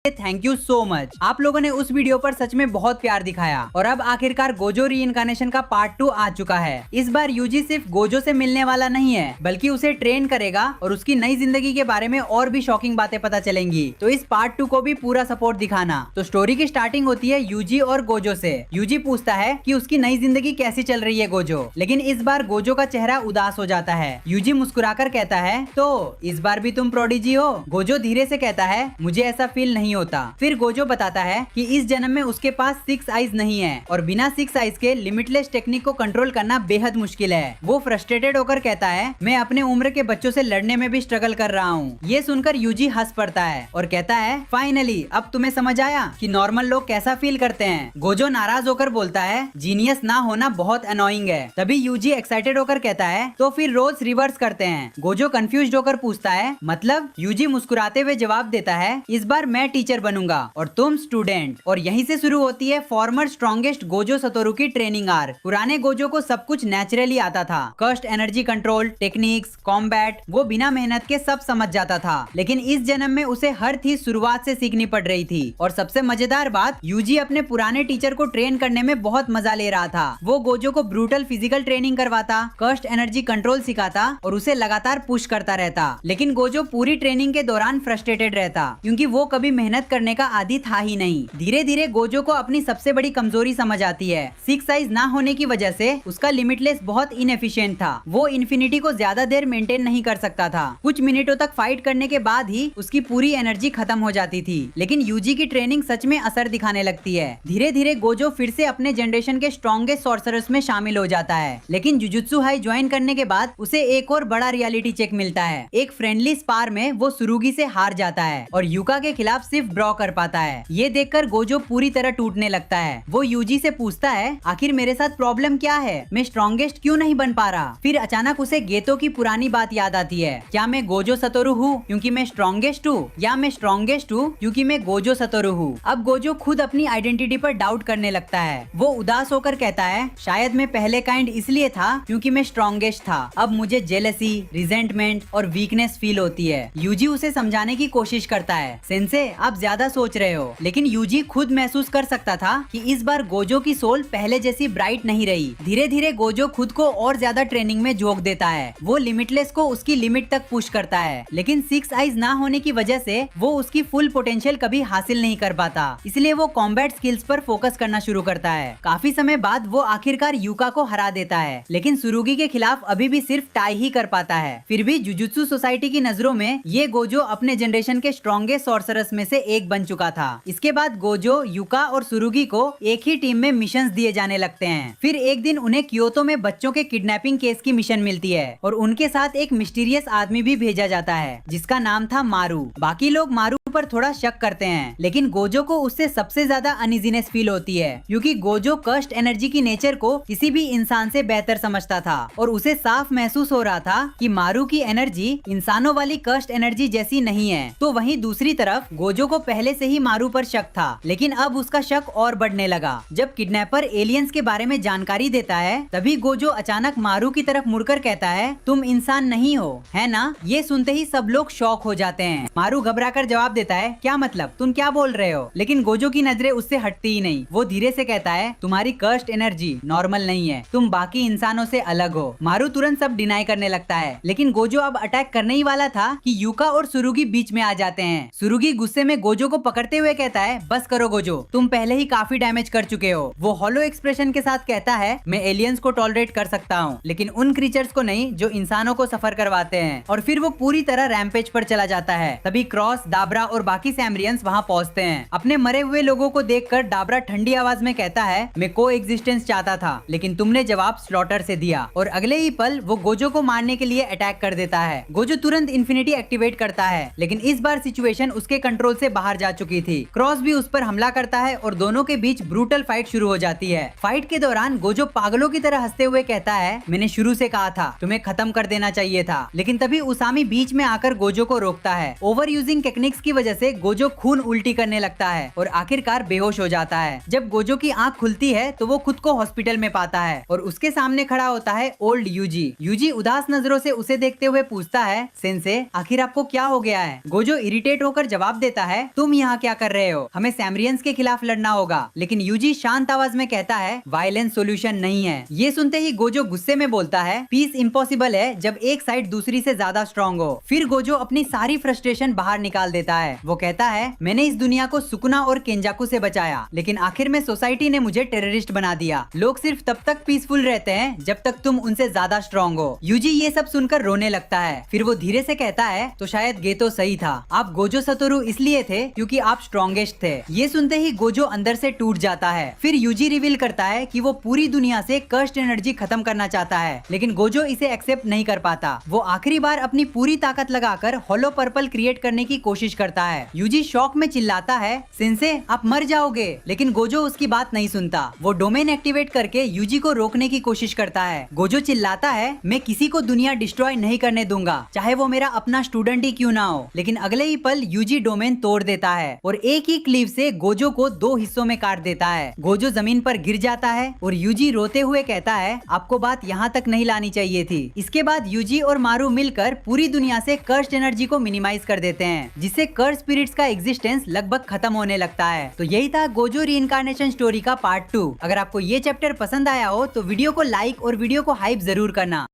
Thank you so much. आप लोगों ने उस वीडियो पर सच में बहुत प्यार दिखाया और अब आखिरकार गोजो रीइंकार्नेशन का पार्ट 2 आ चुका है। इस बार यूजी सिर्फ गोजो से मिलने वाला नहीं है बल्कि उसे ट्रेन करेगा और उसकी नई जिंदगी के बारे में और भी शॉकिंग बातें पता चलेंगी। तो इस पार्ट 2 को भी पूरा सपोर्ट दिखाना। तो स्टोरी की स्टार्टिंग होती है यूजी और गोजो से। यूजी पूछता है कि उसकी नई जिंदगी कैसी चल रही है गोजो, लेकिन इस बार गोजो का चेहरा उदास हो जाता है। यूजी मुस्कुराकर कहता है तो इस बार भी तुम प्रोडिजी हो। गोजो धीरे से कहता है मुझे ऐसा फील नहीं होता। फिर गोजो बताता है कि इस जन्म में उसके पास 6 आइज नहीं है और बिना 6 आइज के लिमिटलेस टेक्निक को कंट्रोल करना बेहद मुश्किल है। वो फ्रस्ट्रेटेड होकर कहता है मैं अपने उम्र के बच्चों से लड़ने में भी स्ट्रगल कर रहा हूँ। ये सुनकर यूजी हंस पड़ता है और कहता है फाइनली अब तुम्हें समझ आया कि नॉर्मल लोग कैसा फील करते हैं। गोजो नाराज होकर बोलता है जीनियस ना होना बहुत अनोइंग है। तभी यूजी एक्साइटेड होकर कहता है तो फिर रोल्स रिवर्स करते हैं। गोजो कंफ्यूज्ड होकर पूछता है मतलब। यूजी मुस्कुराते हुए जवाब देता है इस बार मैं टीचर बनूंगा और तुम स्टूडेंट। और यहीं से शुरू होती है फॉर्मर स्ट्रॉन्गेस्ट गोजो सतोरु की ट्रेनिंग आर्क। पुराने गोजो को सब कुछ नेचुरली आता था। कस्ट, एनर्जी कंट्रोल, टेक्निक्स, कॉम्बैट, वो बिना मेहनत के सब समझ जाता था। लेकिन इस जन्म में उसे हर चीज शुरुआत से सीखनी पड़ रही थी। और सबसे मजेदार बात, यूजी अपने पुराने टीचर को ट्रेन करने में बहुत मजा ले रहा था। वो गोजो को ब्रूटल फिजिकल ट्रेनिंग करवाता, कस्ट, एनर्जी कंट्रोल सिखाता और उसे लगातार पुश करता रहता। लेकिन गोजो पूरी ट्रेनिंग के दौरान फ्रस्ट्रेटेड रहता क्योंकि वो कभी मेहनत करने का आदी था ही नहीं। धीरे धीरे गोजो को अपनी सबसे बड़ी कमजोरी समझ आती है। 6 साइज ना होने की वजह से उसका लिमिटलेस बहुत इनएफिशिएंट था। वो इन्फिनिटी को ज्यादा देर मेंटेन नहीं कर सकता था। कुछ मिनटों तक फाइट करने के बाद ही उसकी पूरी एनर्जी खत्म हो जाती थी। लेकिन यूजी की ट्रेनिंग सच में असर दिखाने लगती है। धीरे धीरे गोजो फिर से अपने जनरेशन के स्ट्रॉन्गेस्ट सॉर्सरर्स में शामिल हो जाता है। लेकिन जुजुत्सु हाई ज्वाइन करने के बाद उसे एक और बड़ा रियलिटी चेक मिलता है। एक फ्रेंडली स्पार में वो सुरुगी से हार जाता है और युका के खिलाफ सिर्फ ड्रॉ कर पाता है। ये देखकर गोजो पूरी तरह टूटने लगता है। वो यूजी से पूछता है आखिर मेरे साथ प्रॉब्लम क्या है, मैं स्ट्रॉन्गेस्ट क्यों नहीं बन पा रहा। फिर अचानक उसे गेतो की पुरानी बात याद आती है, क्या मैं गोजो सतोरु हूँ क्योंकि मैं स्ट्रॉन्गेस्ट हूँ या मैं स्ट्रॉन्गेस्ट हूँ क्योंकि मैं गोजो सतोरु हूँ। अब गोजो खुद अपनी आइडेंटिटी पर डाउट करने लगता है। वो उदास होकर कहता है शायद मैं पहले काइंड इसलिए था क्योंकि मैं स्ट्रॉन्गेस्ट था। अब मुझे जेलसी, रिजेंटमेंट और वीकनेस फील होती है। यूजी उसे समझाने की कोशिश करता है सेंसे आप ज्यादा सोच रहे हो। लेकिन यूजी खुद महसूस कर सकता था कि इस बार गोजो की सोल पहले जैसी ब्राइट नहीं रही। धीरे धीरे गोजो खुद को और ज्यादा ट्रेनिंग में झोंक देता है। वो लिमिटलेस को उसकी लिमिट तक पुश करता है। लेकिन 6 आइज ना होने की वजह से वो उसकी फुल पोटेंशियल कभी हासिल नहीं कर पाता। इसलिए वो कॉम्बैट स्किल्स पर फोकस करना शुरू करता है। काफी समय बाद वो आखिरकार युका को हरा देता है। लेकिन सुरुगी के खिलाफ अभी भी सिर्फ टाई ही कर पाता है। फिर भी जुजुत्सु सोसाइटी की नजरों में ये गोजो अपने जनरेशन के स्ट्रॉन्गेस्ट सॉर्सरर्स में से एक बन चुका था। इसके बाद गोजो, युका और सुरुगी को एक ही टीम में मिशंस दिए जाने लगते हैं। फिर एक दिन उन्हें क्योतो में बच्चों के किडनैपिंग केस की मिशन मिलती है और उनके साथ एक मिस्टीरियस आदमी भी भेजा जाता है जिसका नाम था मारू। बाकी लोग मारू पर थोड़ा शक करते हैं लेकिन गोजो को उससे सबसे ज्यादा अनइजीनेस फील होती है क्योंकि गोजो कस्ट एनर्जी की नेचर को किसी भी इंसान से बेहतर समझता था और उसे साफ महसूस हो रहा था कि मारू की एनर्जी इंसानों वाली कस्ट एनर्जी जैसी नहीं है। तो वहीं दूसरी तरफ गोजो को पहले से ही मारू पर शक था लेकिन अब उसका शक और बढ़ने लगा। जब किडनैपर एलियंस के बारे में जानकारी देता है तभी गोजो अचानक मारू की तरफ मुड़कर कहता है तुम इंसान नहीं हो, है ना। ये सुनते ही सब लोग शॉक हो जाते हैं। मारू घबराकर जवाब देता है क्या मतलब, तुम क्या बोल रहे हो। लेकिन गोजो की नजरें उससे हटती ही नहीं। वो धीरे से कहता है तुम्हारी कस्ट एनर्जी नॉर्मल नहीं है, तुम बाकी इंसानों से अलग हो। मारू तुरंत सब डिनाई करने लगता है लेकिन गोजो अब अटैक करने ही वाला था कि युका और सुरुगी बीच में आ जाते हैं। सुरुगी गुस्से में गोजो को पकड़ते हुए कहता है बस करो गोजो, तुम पहले ही काफी डैमेज कर चुके हो। वो हॉलो एक्सप्रेशन के साथ कहता है मैं एलियंस को टॉलरेट कर सकता हूँ लेकिन उन क्रीचर्स को नहीं जो इंसानों को सफर करवाते हैं। और फिर वो पूरी तरह रैम्पेज पर चला जाता है। तभी क्रॉस, दाबरा और बाकी सैमरियंस वहाँ पहुँचते हैं। अपने मरे हुए लोगों को देखकर डाबरा ठंडी आवाज में कहता है मैं को एग्जिस्टेंस चाहता था लेकिन तुमने जवाब स्लॉटर से दिया। और अगले ही पल वो गोजो को मारने के लिए अटैक कर देता है। गोजो तुरंत इन्फिनिटी एक्टिवेट करता है लेकिन इस बार सिचुएशन उसके कंट्रोल से बाहर जा चुकी थी। क्रॉस भी उस पर हमला करता है और दोनों के बीच ब्रूटल फाइट शुरू हो जाती है। फाइट के दौरान गोजो पागलों की तरह हंसते हुए कहता है मैंने शुरू से कहा था तुम्हें खत्म कर देना चाहिए था। लेकिन तभी उसामी बीच में आकर गोजो को रोकता है। ओवर यूजिंग टेक्निक्स की वजह से गोजो खून उल्टी करने लगता है और आखिरकार बेहोश हो जाता है। जब गोजो की आंख खुलती है तो वो खुद को हॉस्पिटल में पाता है और उसके सामने खड़ा होता है ओल्ड यूजी। यूजी उदास नजरों से उसे देखते हुए पूछता है सेंसे आखिर आपको क्या हो गया है। गोजो इरिटेट होकर जवाब देता है, तुम यहाँ क्या कर रहे हो, हमें सैमरियंस के खिलाफ लड़ना होगा। लेकिन यूजी शांत आवाज में कहता है, वायलेंस सोल्यूशन नहीं है। ये सुनते ही गोजो गुस्से में बोलता है, पीस इम्पॉसिबल है जब एक साइड दूसरी से ज्यादा स्ट्रॉन्ग हो। फिर गोजो अपनी सारी फ्रस्ट्रेशन बाहर निकाल देता है। वो कहता है, मैंने इस दुनिया को सुकुना और केंजाकू से बचाया, लेकिन आखिर में सोसाइटी ने मुझे टेररिस्ट बना दिया। लोग सिर्फ तब तक पीसफुल रहते हैं जब तक तुम उनसे ज्यादा स्ट्रॉन्ग हो। यूजी ये सब सुनकर रोने लगता है। फिर वो धीरे से कहता है, तो शायद गेतो सही था, आप गोजो सतोरू इसलिए थे क्योंकि आप स्ट्रॉन्गेस्ट थे। ये सुनते ही गोजो अंदर से टूट जाता है। फिर यूजी रिवील करता है कि वो पूरी दुनिया से कर्स्ड एनर्जी खत्म करना चाहता है, लेकिन गोजो इसे एक्सेप्ट नहीं कर पाता। वो आखिरी बार अपनी पूरी ताकत लगाकर होलो पर्पल क्रिएट करने की कोशिश करता है। यूजी शॉक में चिल्लाता है, सिंसे आप मर जाओगे, लेकिन गोजो उसकी बात नहीं सुनता। वो डोमेन एक्टिवेट करके यूजी को रोकने की कोशिश करता है। गोजो चिल्लाता है, मैं किसी को दुनिया डिस्ट्रॉय नहीं करने दूंगा, चाहे वो मेरा अपना स्टूडेंट ही क्यों ना हो। लेकिन अगले ही पल यूजी डोमेन तोड़ देता है और एक ही क्लीव से गोजो को 2 हिस्सों में काट देता है। गोजो जमीन पर गिर जाता है और यूजी रोते हुए कहता है, आपको बात यहाँ तक नहीं लानी चाहिए थी। इसके बाद यूजी और मारू मिलकर पूरी दुनिया से कर्स्ड एनर्जी को मिनिमाइज कर देते हैं, जिससे कर्स्ड स्पिरिट्स का एग्जिस्टेंस लगभग खत्म होने लगता है। तो यही था गोजो रीइंकार्नेशन स्टोरी का पार्ट 2। अगर आपको ये चैप्टर पसंद आया हो तो वीडियो को लाइक और वीडियो को हाइप जरूर करना।